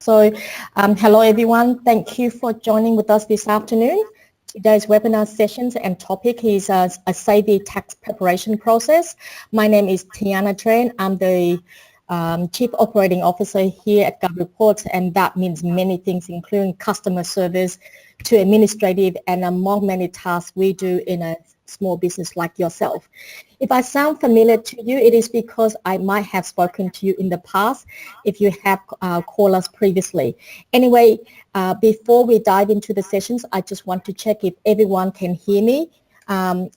Hello everyone. Thank you for joining with us this afternoon. Today's webinar sessions and topic is a savvy tax preparation process. My name is Tiana Tran. I'm the Chief Operating Officer here at Gov Reports, and that means many things, including customer service to administrative and among many tasks we do in a small business like yourself. If I sound familiar to you, it is because I might have spoken to you in the past if you have called us previously. Anyway, before we dive into the sessions, I just want to check if everyone can hear me. I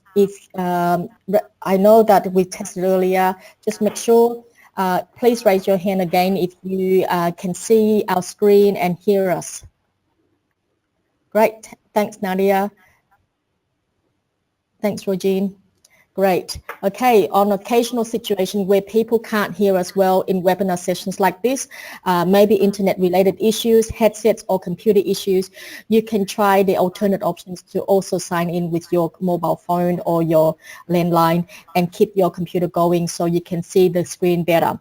know that we tested earlier, just make sure, please raise your hand again if you can see our screen and hear us. Great, thanks Nadia. Thanks, Regine. Great. Okay, on occasional situation where people can't hear us well in webinar sessions like this, maybe internet-related issues, headsets or computer issues, you can try the alternate options to also sign in with your mobile phone or your landline and keep your computer going so you can see the screen better.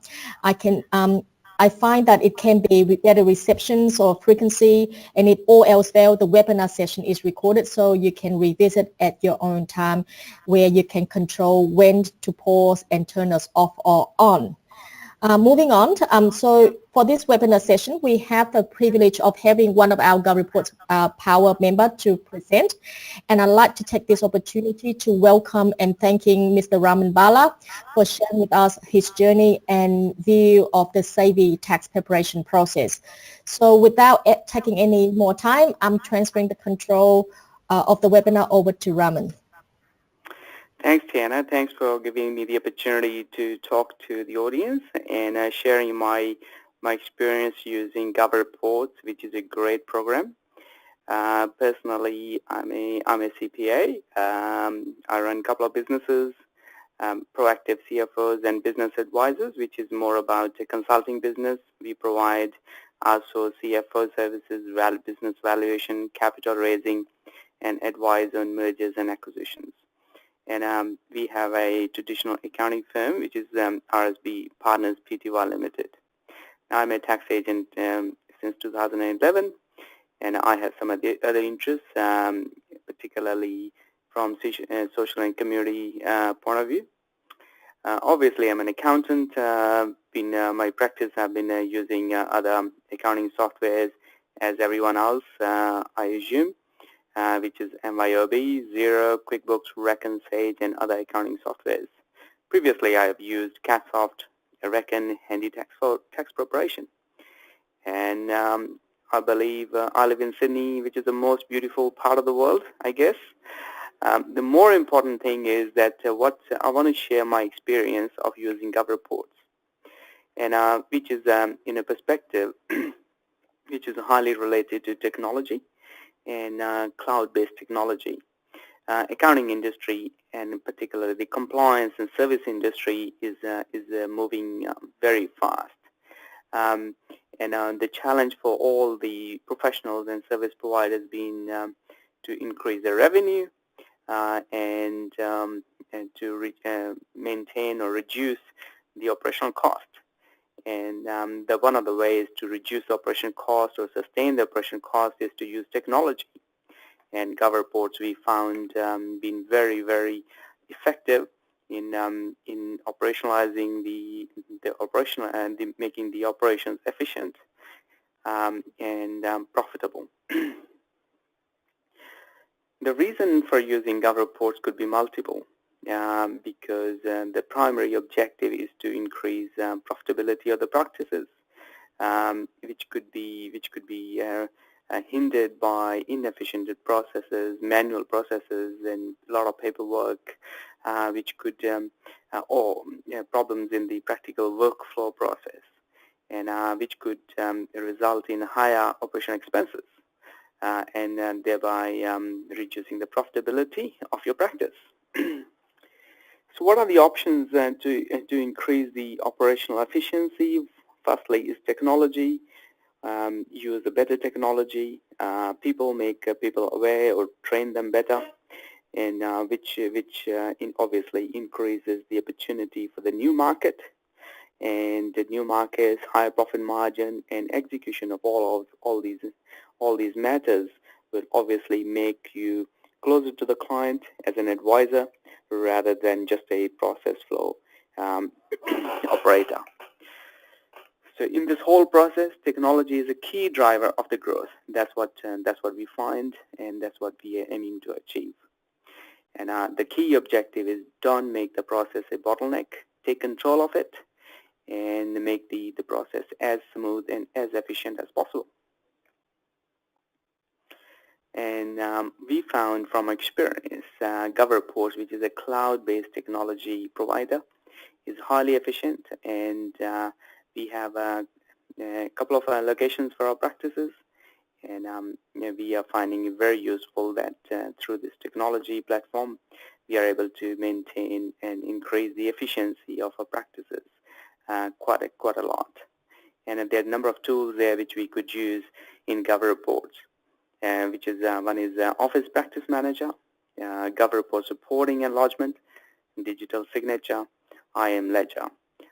I find that it can be better receptions or frequency, and if all else fails, the webinar session is recorded so you can revisit at your own time where you can control when to pause and turn us off or on. Moving on, so for this webinar session, we have the privilege of having one of our Gov Reports Power member to present. And I'd like to take this opportunity to welcome and thanking Mr. Raman Bala for sharing with us his journey and view of the savvy tax preparation process. So without taking any more time, I'm transferring the control of the webinar over to Raman. Thanks, Tiana. Thanks for giving me the opportunity to talk to the audience and sharing my experience using Gov Reports, which is a great program. Personally, I'm a CPA. I run a couple of businesses, Proactive CFOs and Business Advisors, which is more about a consulting business. We provide also CFO services, business valuation, capital raising, and advise on mergers and acquisitions. And we have a traditional accounting firm, which is RSB Partners Pty Limited. Now, I'm a tax agent since 2011, and I have some of the other interests, particularly from social and community point of view. Obviously, I'm an accountant. My practice, I've been using other accounting softwares as everyone else, I assume. Which is MYOB, Xero, QuickBooks, Reckon, Sage, and other accounting softwares. Previously, I have used CatSoft, Reckon, Handy Tax for tax preparation. And I believe I live in Sydney, which is the most beautiful part of the world, I guess. The more important thing is that what I want to share my experience of using Gov Reports, and which is in a perspective which is highly related to technology and cloud-based technology. Accounting industry, and particularly the compliance and service industry, is moving very fast. And the challenge for all the professionals and service providers being to increase their revenue and to maintain or reduce the operational cost. And one of the ways to reduce the operation cost or sustain the operation cost is to use technology. And Gov Reports, we found been very, very effective in operationalizing the operational and making the operations efficient and profitable. The reason for using Gov Reports could be multiple. Because the primary objective is to increase profitability of the practices, which could be hindered by inefficient processes, manual processes, and a lot of paperwork, which could or problems in the practical workflow process, and which could result in higher operational expenses, and thereby reducing the profitability of your practice. So what are the options to increase the operational efficiency? Firstly is technology. Use a better technology. Make people aware or train them better, and which obviously increases the opportunity for the new market and the new markets, higher profit margin, and execution of all these matters will obviously make you closer to the client as an advisor rather than just a process flow operator. So in this whole process, technology is a key driver of the growth. That's what we find, and that's what we are aiming to achieve. And the key objective is don't make the process a bottleneck. Take control of it and make the process as smooth and as efficient as possible. And we found from experience, GovReports, which is a cloud-based technology provider, is highly efficient, and we have a couple of locations for our practices, and we are finding it very useful that through this technology platform, we are able to maintain and increase the efficiency of our practices quite a lot. And there are a number of tools there which we could use in GovReports, which is one is Office Practice Manager, GovReports Reporting and Lodgement, Digital Signature, IM Ledger.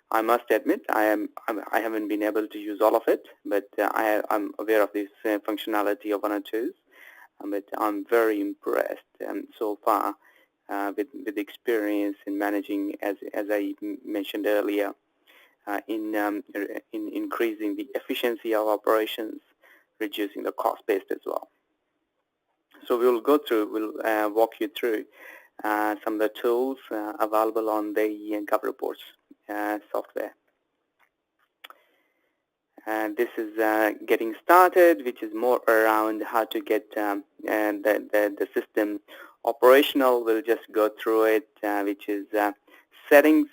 I must admit I haven't been able to use all of it, but I'm aware of this functionality of one or two. But I'm very impressed so far with the experience in managing, as I mentioned earlier, in increasing the efficiency of operations, reducing the cost base as well. So we'll walk you through some of the tools available on the GovReports software. And this is getting started, which is more around how to get the system operational. We'll just go through it, which is settings,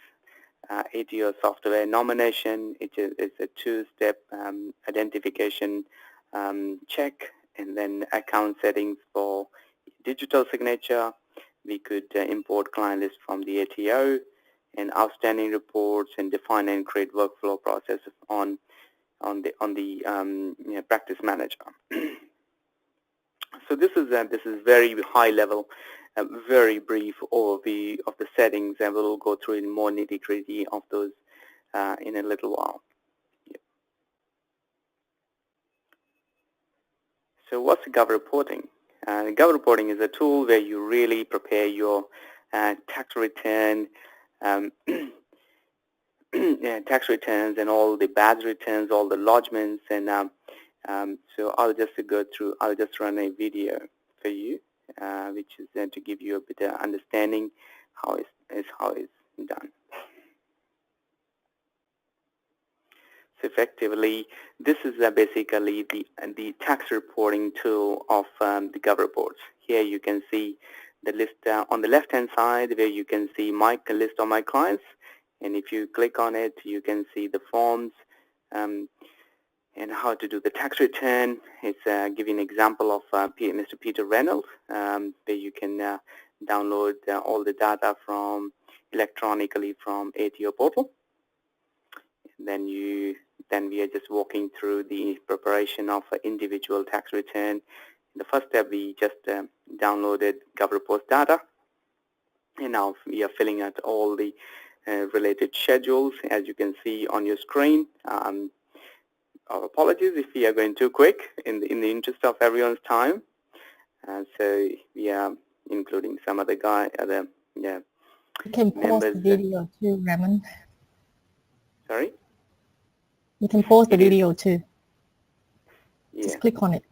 ATO software nomination. It's a two-step identification check, and then account settings for digital signature. We could import client list from the ATO, and outstanding reports, and define and create workflow process on the practice manager. So this is very high level, a very brief overview of the settings, and we'll go through in more nitty-gritty of those in a little while. Yeah. So what's GovReporting? GovReporting is a tool where you really prepare your tax return, tax returns, and all the badge returns, all the lodgements, and so I'll just run a video for you, which is to give you a better understanding how it's done. So effectively, this is basically the tax reporting tool of the GovReports. Here you can see the list on the left-hand side, where you can see my list of my clients, and if you click on it, you can see the forms and how to do the tax return. It's giving an example of Mr. Peter Reynolds, where you can download all the data from electronically from ATO portal. Then we are just walking through the preparation of an individual tax return. In the first step, we just downloaded GovReports data, and now we are filling out all the related schedules, as you can see on your screen. Our apologies if we are going too quick in the interest of everyone's time. So we are including some other You can pause the video too, Raman. Sorry? You can pause the video too. Yeah. Just click on it.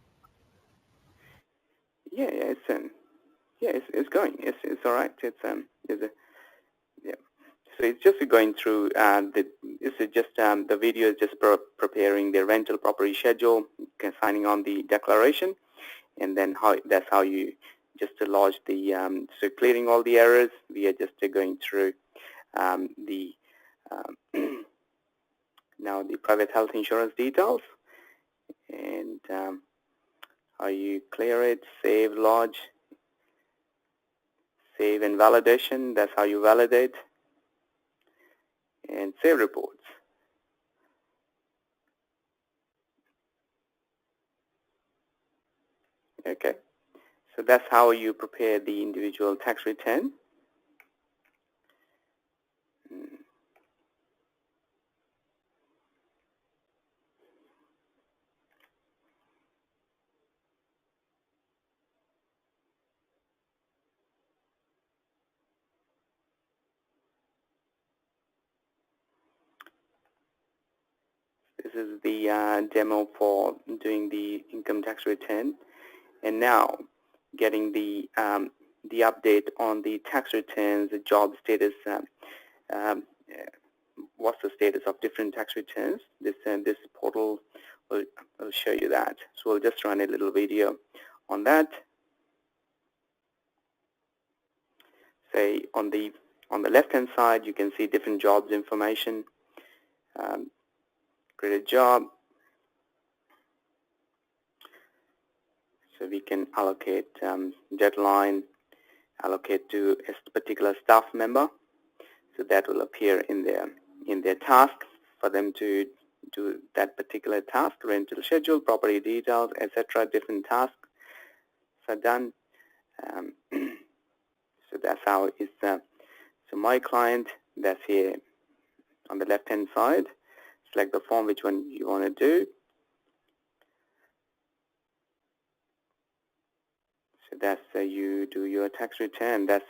Yeah, it's going. It's all right. Yeah. So it's just going through the video is just preparing the rental property schedule, signing on the declaration, and then that's how you just to lodge the so clearing all the errors. We are just going through now the private health insurance details, and how you clear it, save, lodge, save and validation. That's how you validate, and save reports. Okay, so that's how you prepare the individual tax return. this is the demo for doing the income tax return, and now getting the update on the tax returns, the job status, um, what's the status of different tax returns. This portal will show you that. So we'll just run a little video on that. Say on the left-hand side, you can see different jobs information. Create a job. So we can allocate deadline, allocate to a particular staff member. So that will appear in their task for them to do that particular task, rental schedule, property details, etc. Different tasks are done. So that's how it's. So my client, that's here on the left-hand side. Select the form, which one you want to do. So that's you do your tax return. That's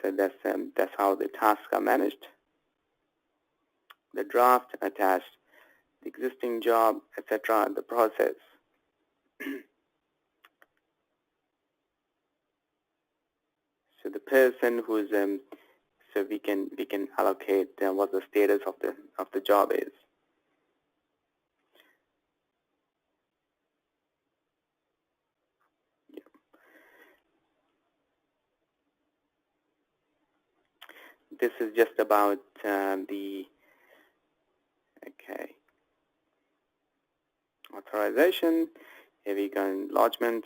how the tasks are managed. The draft attached, the existing job, etc. The process. So the person who's so we can allocate what the status of the job is. Yeah. This is just about the authorization. Here we go, enlargement.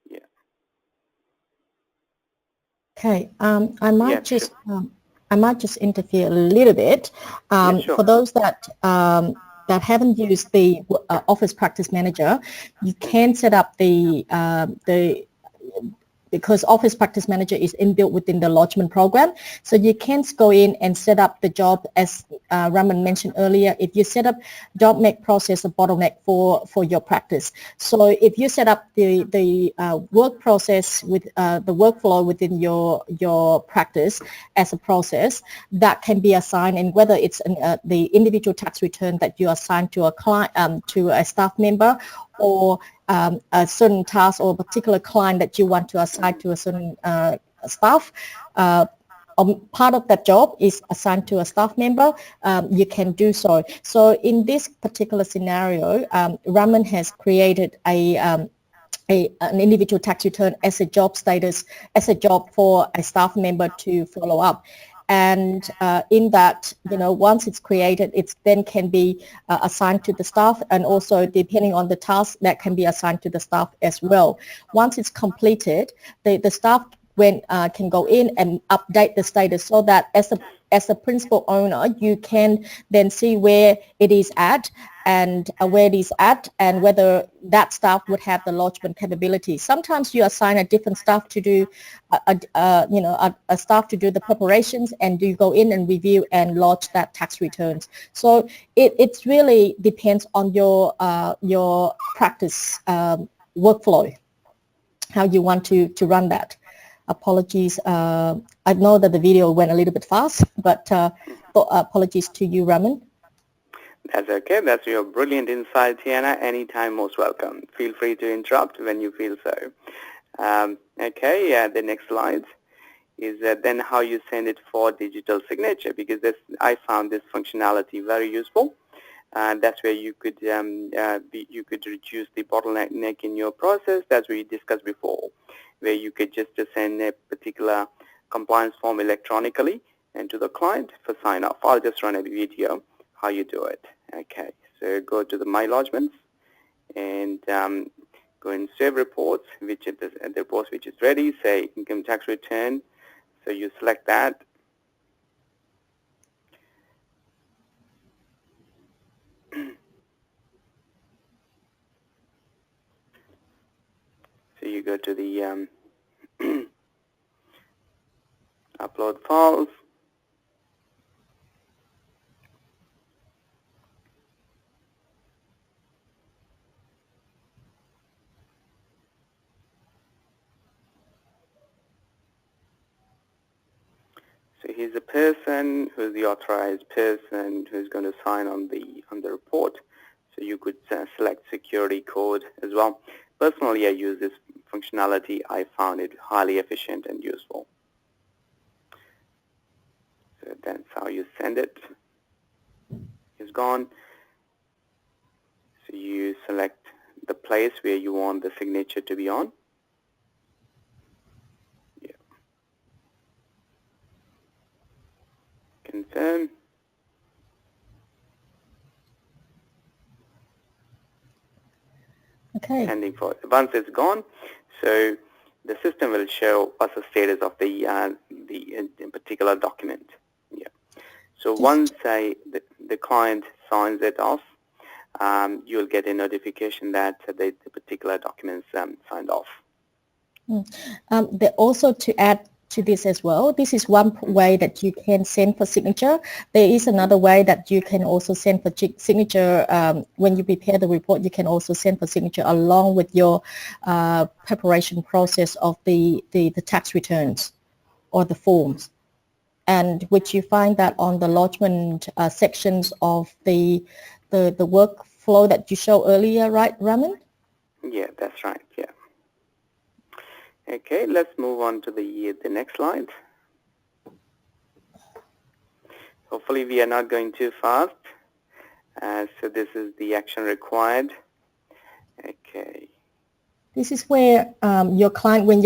Yeah. Okay, I might just interfere a little bit. Sure. For those that haven't used the Office Practice Manager, you can set up because Office Practice Manager is inbuilt within the lodgement program. So you can go in and set up the job as Raman mentioned earlier. If you set up job make process a bottleneck for your practice. So if you set up the work process with the workflow within your practice as a process, that can be assigned, and whether it's the individual tax return that you assign to a client, to a staff member, or a certain task or a particular client that you want to assign to a certain staff, part of that job is assigned to a staff member, you can do so. So in this particular scenario, Raman has created an individual tax return as a job status, as a job for a staff member to follow up. And in that, once it's created, it then can be assigned to the staff, and also depending on the task, that can be assigned to the staff as well. Once it's completed, the staff can go in and update the status, so that as a principal owner, you can then see where it is at, and whether that staff would have the lodgement capability. Sometimes you assign a different staff to do a staff to do the preparations, and you go in and review and lodge that tax returns. So it really depends on your practice workflow, how you want to run that. Apologies. I know that the video went a little bit fast, but apologies to you, Raman. That's okay. That's your brilliant insight, Tiana. Anytime, most welcome. Feel free to interrupt when you feel so. The next slide is then how you send it for digital signature, because I found this functionality very useful. That's where you could reduce the bottleneck in your process. That's what we discussed before, where you could just send a particular compliance form electronically and to the client for sign off. I'll just run a video how you do it. Okay, so go to the My Lodgements and go and save reports, which is the report which is ready. Say income tax return. So you select that. So you go to the upload files. So here's a person who's the authorized person who's going to sign on the report. So you could select security code as well. Personally, I use this functionality. I found it highly efficient and useful. So that's how you send it. It's gone. So you select the place where you want the signature to be on. Yeah. Confirm. Okay. Pending for once it's gone, so the system will show us the status of the in particular document. Yeah. So once the client signs it off, you'll get a notification that the particular document's signed off. Also, to add to this as well, this is one way that you can send for signature. There is another way that you can also send for signature. When you prepare the report, you can also send for signature along with your preparation process of the tax returns or the forms, and which you find that on the lodgement sections of the workflow that you showed earlier, right, Raman? Yeah, that's right. Yeah. Okay, let's move on to the next slide. Hopefully we are not going too fast. So this is the action required. Okay. This is where when your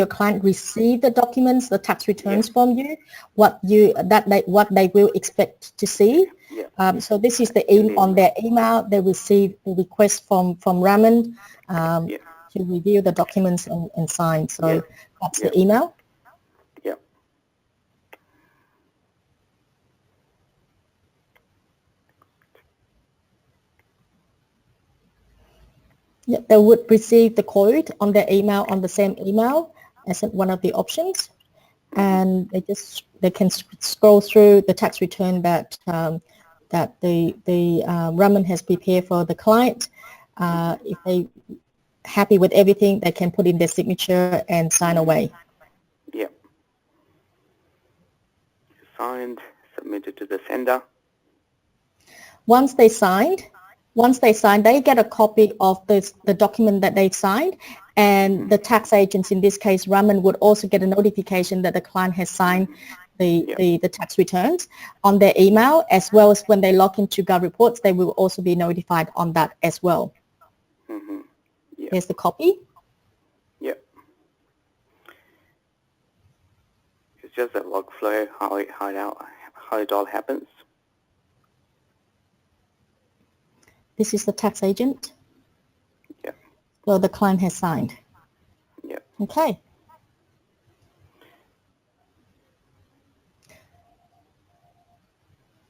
client receive the documents, the tax returns from you, what they will expect to see. Yeah. So this is on their email. They receive a request from Raman to review the documents and sign. So that's the email. Yeah. Yeah, they would receive the code on their email, on the same email as one of the options, and they can scroll through the tax return that the Raman has prepared for the client. If they happy with everything, they can put in their signature and sign away. Yeah. Signed, submitted to the sender. Once they signed, they get a copy of the document that they've signed, and the tax agents, in this case, Raman, would also get a notification that the client has signed the tax returns on their email, as well as when they log into Gov Reports, they will also be notified on that as well. Here's the copy. Yeah. It's just a workflow, how it all happens. This is the tax agent. Yeah. So the client has signed. Yeah. Okay.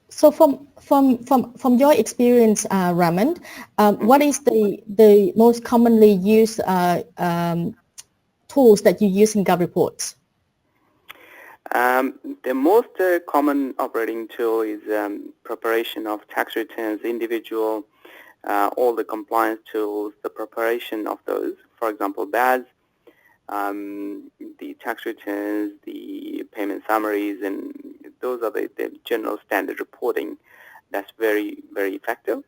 So from your experience, Raman, what is the most commonly used tools that you use in Gov Reports? The most common operating tool is preparation of tax returns, individual, all the compliance tools, the preparation of those, for example, BAS, the tax returns, the payment summaries, and those are the general standard reporting. That's very, very effective.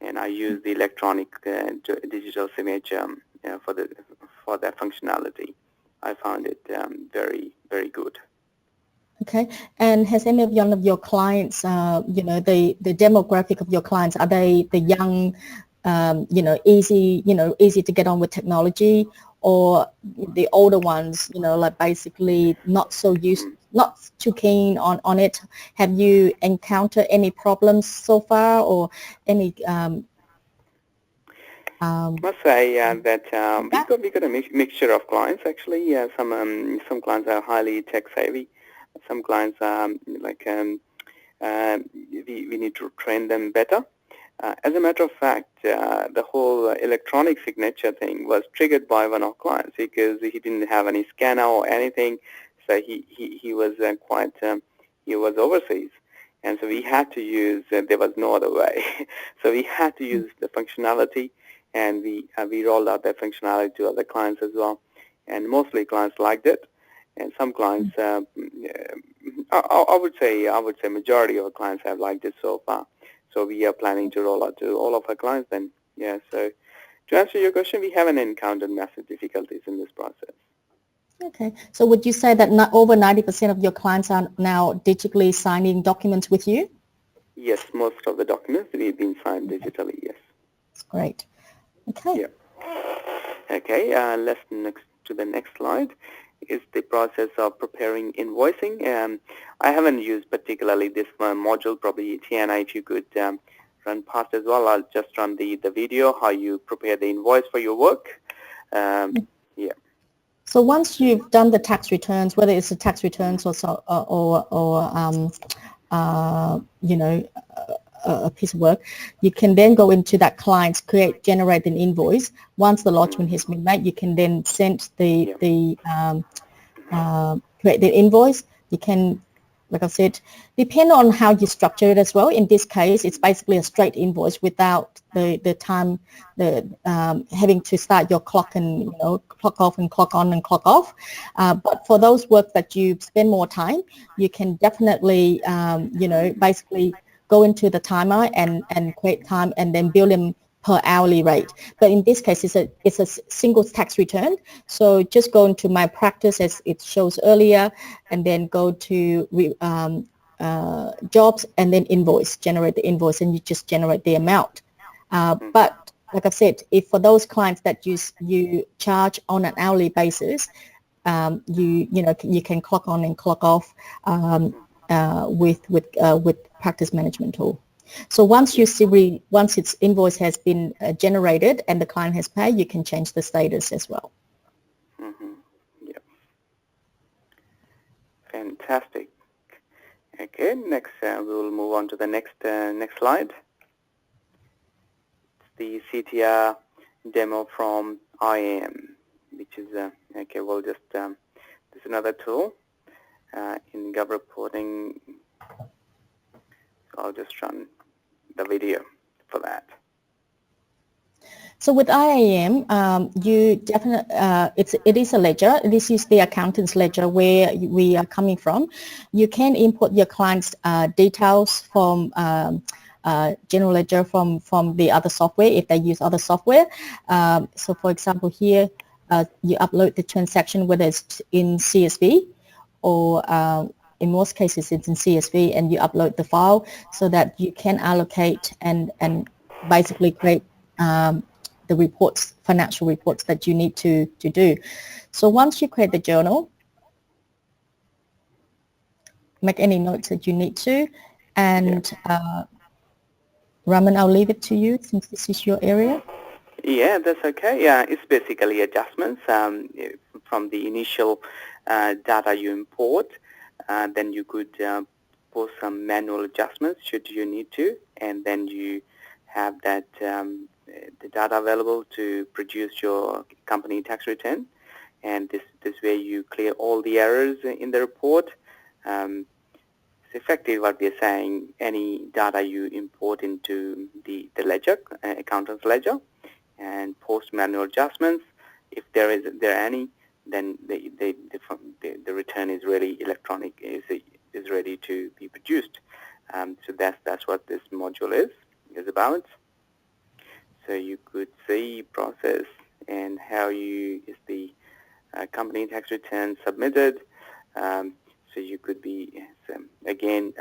And I use the electronic digital signature for that functionality. I found it very, very good. Okay, and has any of your clients, the demographic of your clients, are they the young, easy to get on with technology, or the older ones, like basically not too keen on it? Have you encountered any problems so far, or any? I must say that we got a mixture of clients actually. Some clients are highly tech savvy. Some clients we need to train them better. As a matter of fact, the whole electronic signature thing was triggered by one of our clients because he didn't have any scanner or anything. So he was he was overseas, and so we had to use. There was no other way. So we had to use the functionality, and we rolled out that functionality to other clients as well. And mostly clients liked it. And some clients, I would say majority of our clients have liked it so far. So we are planning to roll out to all of our clients then. Yeah, so to answer your question, we haven't encountered massive difficulties in this process. Okay. So would you say that over 90% of your clients are now digitally signing documents with you? Yes, most of the documents we've been signed digitally, yes. That's great. Okay. Yeah. Okay, let's next to the next slide is the process of preparing invoicing. I haven't used particularly this module. Probably Tiana, if you could run past as well. I'll just run the video how you prepare the invoice for your work. Yeah. So once you've done the tax returns, whether it's the tax returns or you know, a piece of work, you can then go into that client's generate an invoice. Once the lodgement has been made, you can then send create the invoice. You can, like I said, depend on how you structure it as well. In this case, it's basically a straight invoice without the time, having to start your clock and, clock off and clock on and clock off. But for those work that you spend more time, you can definitely, basically go into the timer and create time and then bill them per hourly rate. But in this case, it's a single tax return. So just go into my practice as it shows earlier, and then go to jobs and then invoice, generate the invoice, and you just generate the amount. But like I said, if for those clients that you charge on an hourly basis, you can clock on and clock off with practice management tool. So once once its invoice has been generated and the client has paid, you can change the status as well. Yeah. Fantastic. Okay, next we will move on to the next slide. It's the CTR demo from IAM, which is okay. We'll just there's another tool in Gov Reporting. So I'll just run the video for that. So with IAM, you definitely it is a ledger. This is the accountant's ledger where we are coming from. You can input your client's details from general ledger from the other software if they use other software. So for example, here you upload the transaction whether it's in CSV or in most cases it's in CSV, and you upload the file so that you can allocate and basically create the reports, financial reports that you need to do. So once you create the journal, make any notes that you need to, and Raman, I'll leave it to you since this is your area. Yeah, that's okay. Yeah, it's basically adjustments from the initial data you import. Then you could post some manual adjustments should you need to, and then you have that the data available to produce your company tax return. And this way you clear all the errors in the report. It's effectively what we're saying, any data you import into the ledger, accountant's ledger, and post manual adjustments, if there are any, then the return is really electronic, is ready to be produced. So that's what this module is about. So you could see process and how is the company tax return submitted. So you could be, again,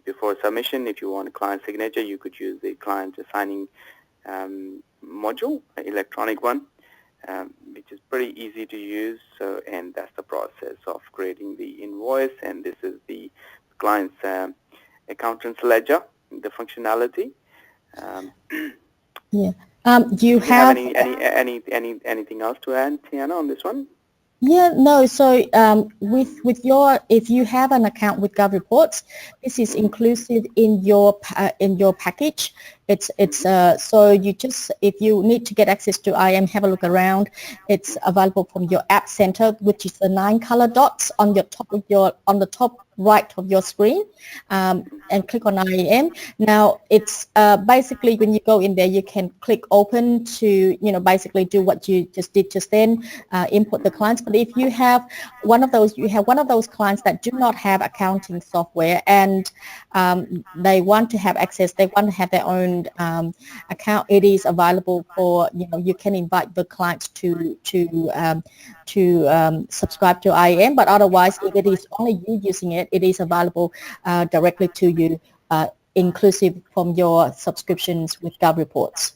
before submission, if you want a client signature, you could use the client signing module, electronic one, which is pretty easy to use. So, and that's the process of creating the invoice. And this is the client's accountant's ledger, the functionality. Yeah. Do you have anything else to add, Tiana, on this one? Yeah, no. So with your, if you have an account with Gov Reports, this is inclusive in your package. It's so you just, if you need to get access to IAM, have a look around. It's available from your App Center, which is the 9 color dots on your top of on the top right of your screen, and click on IAM. Now it's basically when you go in there, you can click open to basically do what you just did just then, input the clients. But if you have one of those clients that do not have accounting software and they want to have access, they want to have their own client account, it is available for, you can invite the clients to subscribe to IAM, but otherwise, if it is only you using it, it is available directly to you, inclusive from your subscriptions with Gov Reports.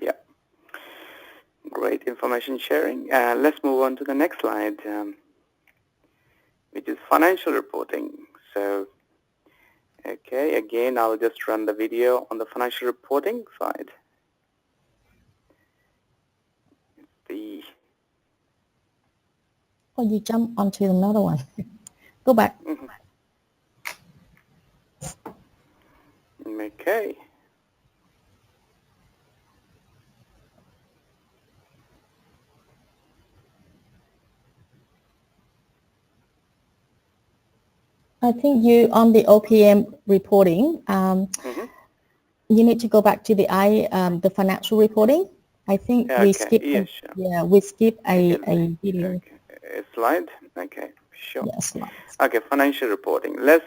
Yeah. Great information sharing. Let's move on to the next slide, which is financial reporting. So, okay, again, I'll just run the video on the financial reporting side. Oh, you jump onto another one. Go back. Okay. I think you, on the OPM reporting, you need to go back to the financial reporting. I think we skipped. Yes, sure. Yeah, we skipped a video. Okay. A slide. Okay, sure. Yeah, slides. Okay, financial reporting. Let's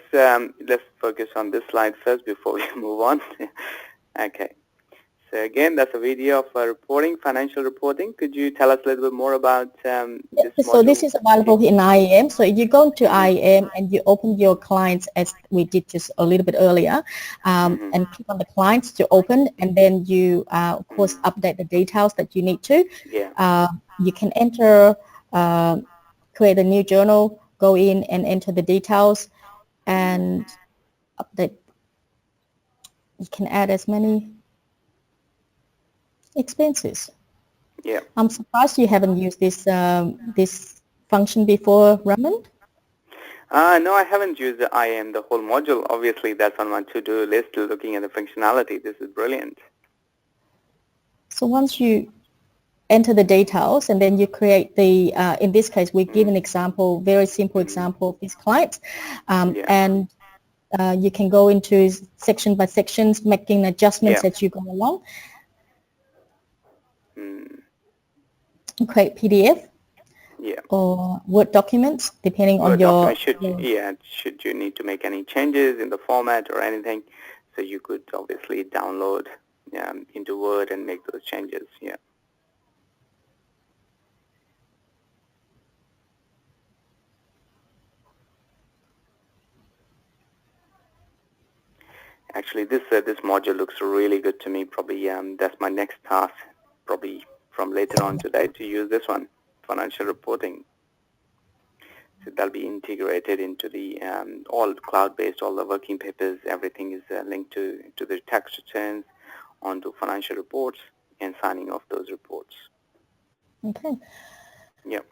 focus on this slide first before we move on. Okay. So again, that's a video of reporting, financial reporting. Could you tell us a little bit more about this module? So this is available in IAM. So if you go to IAM and you open your clients, as we did just a little bit earlier, and click on the clients to open, and then you, of course, update the details that you need to. Yeah. You can enter, create a new journal, go in and enter the details, and update. You can add as many expenses. Yeah. I'm surprised you haven't used this this function before, Raman. No, I haven't used the IAM, the whole module. Obviously, that's on my to-do list, looking at the functionality. This is brilliant. So once you enter the details and then you create the, in this case, we give an example, very simple example of this client, and you can go into section by sections, making adjustments as you go along. Create PDF or Word documents, depending on your... Should you need to make any changes in the format or anything, so you could obviously download into Word and make those changes, Actually, this module looks really good to me. Probably that's my next task, probably from later on today, to use this one, financial reporting. So that'll be integrated into the all cloud-based, all the working papers, everything is linked to the tax returns, onto financial reports, and signing off those reports. Okay. Yep.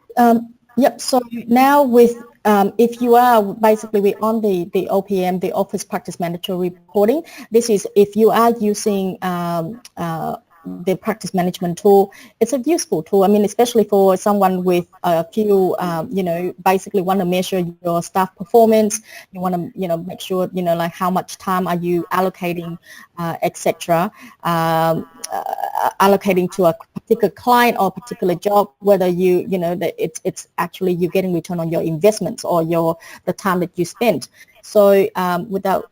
Yep. So now with, if you are, basically we're on the OPM, the Office Practice Manager reporting. This is if you are using the practice management tool. It's a useful tool. I mean, especially for someone with a few, basically want to measure your staff performance. You want to, make sure, like how much time are you allocating, etc. Allocating to a particular client or particular job, whether that it's actually you're getting return on your investments or the time that you spend. So without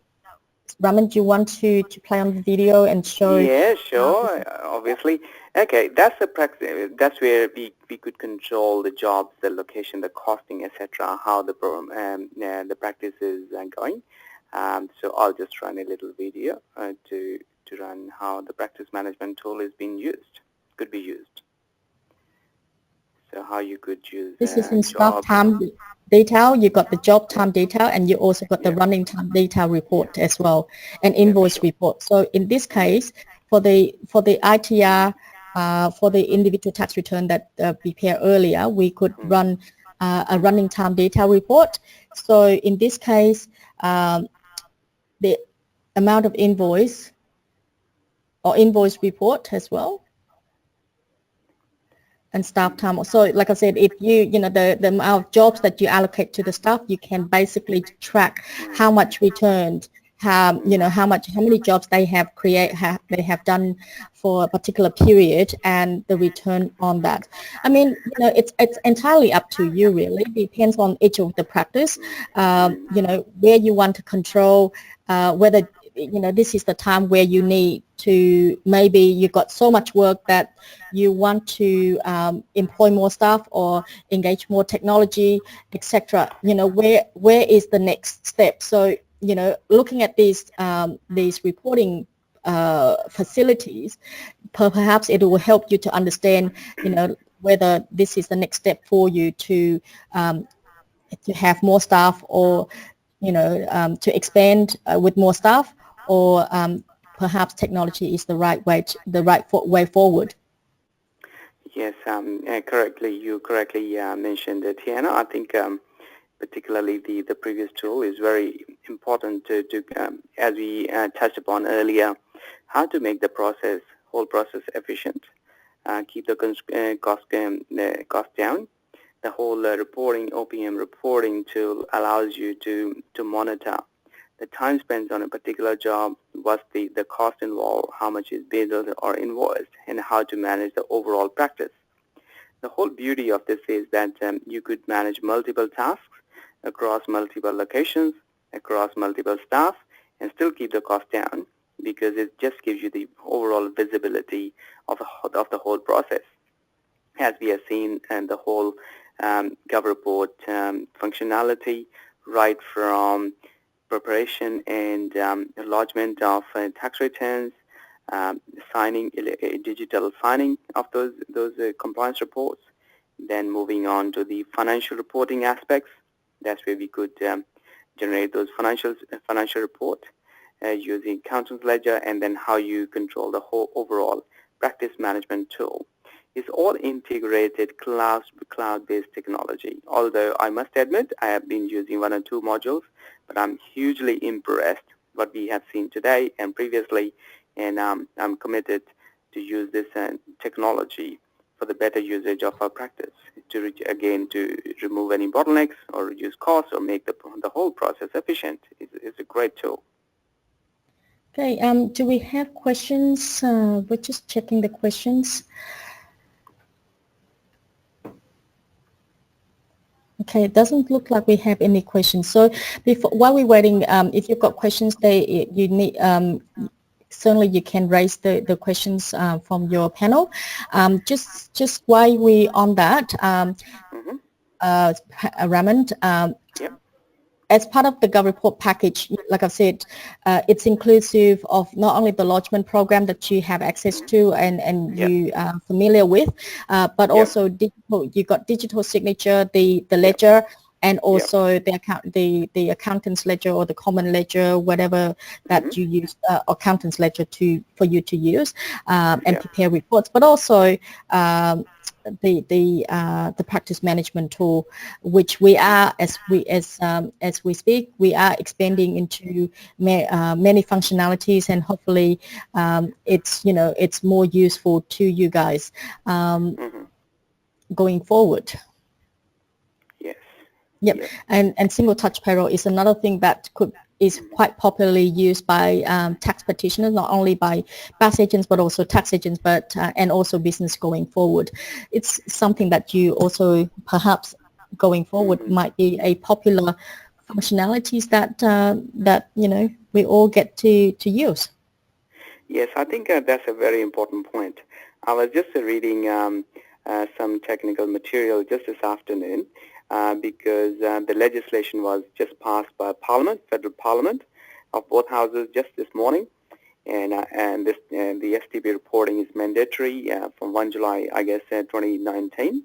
Raman, do you want to play on the video and show? Yeah, sure. Obviously. Okay, that's the practice. That's where we could control the jobs, the location, the costing, etc. How the practice is going. So I'll just run a little video to run how the practice management tool is being used. Could be used. So how you could use this is in staff time detail. You got the job time detail, and you also got the running time detail report as well, and invoice report. So in this case, for the ITR, for the individual tax return that prepared earlier, we could run a running time detail report. So in this case, the amount of invoice or invoice report as well, and staff time. So like I said, if the amount of jobs that you allocate to the staff, you can basically track how much returned, how many jobs they have they have done for a particular period, and the return on that. I mean, it's entirely up to you really. It depends on each of the practice, where you want to control, whether this is the time where you need to, maybe you got so much work that you want to employ more staff or engage more technology, etc. Where is the next step? So, looking at these reporting facilities, perhaps it will help you to understand, whether this is the next step for you to have more staff, or to expand with more staff, or perhaps technology is the right way forward. Yes, you correctly mentioned it, Tiana. I think particularly the previous tool is very important to as we touched upon earlier, how to make the whole process efficient, keep the cost down. The whole OPM reporting tool allows you to monitor the time spent on a particular job, what's the cost involved, how much is billed or invoiced, and how to manage the overall practice. The whole beauty of this is that you could manage multiple tasks across multiple locations, across multiple staff, and still keep the cost down, because it just gives you the overall visibility of the whole process. As we have seen, and the whole Gov Report functionality, right from preparation and lodgement of tax returns, signing, digital signing of those compliance reports, then moving on to the financial reporting aspects. That's where we could generate those financial reports using accountant's ledger, and then how you control the whole overall practice management tool. It's all integrated cloud-based technology. Although I must admit, I have been using one or two modules, but I'm hugely impressed what we have seen today and previously, and I'm committed to use this technology for the better usage of our practice, to remove any bottlenecks or reduce costs or make the whole process efficient. It's a great tool. Okay, do we have questions? We're just checking the questions. Okay, it doesn't look like we have any questions. So while we're waiting, if you've got questions, certainly you can raise the questions from your panel. Just while we're on that, Raymond, yep. As part of the Gov Report package, like I've said, it's inclusive of not only the lodgement program that you have access to and yep. you are familiar with, but also you got digital signature, the ledger, and also the accountant's ledger or the common ledger, whatever that you use, accountant's ledger for you to use and prepare reports, but also the practice management tool, which we are, as we speak, we are expanding into many functionalities, and hopefully it's more useful to you guys going forward. Yep. Yeah. And single touch payroll is another thing that is quite popularly used by tax practitioners, not only by BAS agents but also tax agents, and also business going forward. It's something that you also perhaps going forward might be a popular functionalities that we all get to use. Yes, I think that's a very important point. I was just reading some technical material just this afternoon. Because the legislation was just passed by Parliament, Federal Parliament of both houses just this morning, and the STP reporting is mandatory from 1 July, I guess, 2019.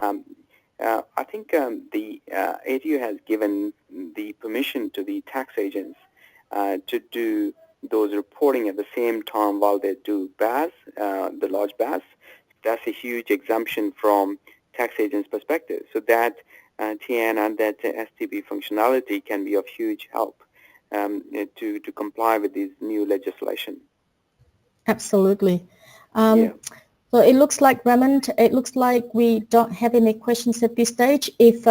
I think the ATO has given the permission to the tax agents to do those reporting at the same time while they do BAS, the large BAS. That's a huge exemption from tax agents' perspective. So that Tiana, that STP functionality can be of huge help to comply with this new legislation. Absolutely. So it looks like, Raymond, we don't have any questions at this stage. If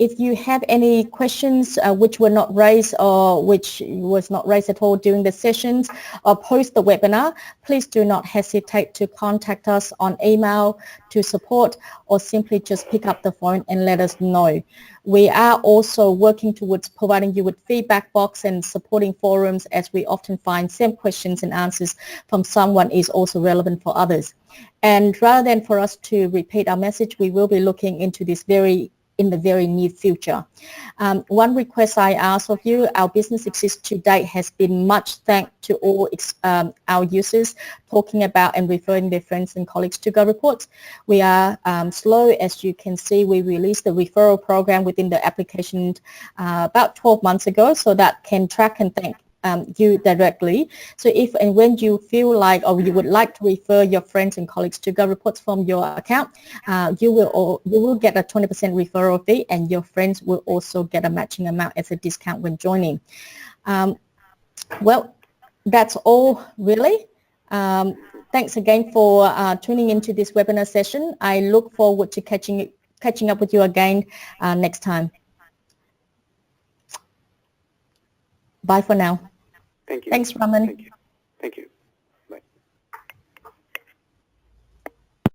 If you have any questions which were not raised or which was not raised at all during the sessions or post the webinar, please do not hesitate to contact us on email to support, or simply just pick up the phone and let us know. We are also working towards providing you with feedback box and supporting forums, as we often find same questions and answers from someone is also relevant for others. And rather than for us to repeat our message, we will be looking into this in the very near future. One request I ask of you, our business exists to date has been much thanked to all our users talking about and referring their friends and colleagues to Go Reports. We are slow, as you can see. We released the referral program within the application about 12 months ago, so that can track and thank you directly. So if and when you feel like or you would like to refer your friends and colleagues to Go Reports from your account, you will get a 20% referral fee, and your friends will also get a matching amount as a discount when joining. Well, that's all really. Thanks again for tuning into this webinar session. I look forward to catching up with you again next time. Bye for now. Thank you. Thanks, Raman. Thank you. Thank you.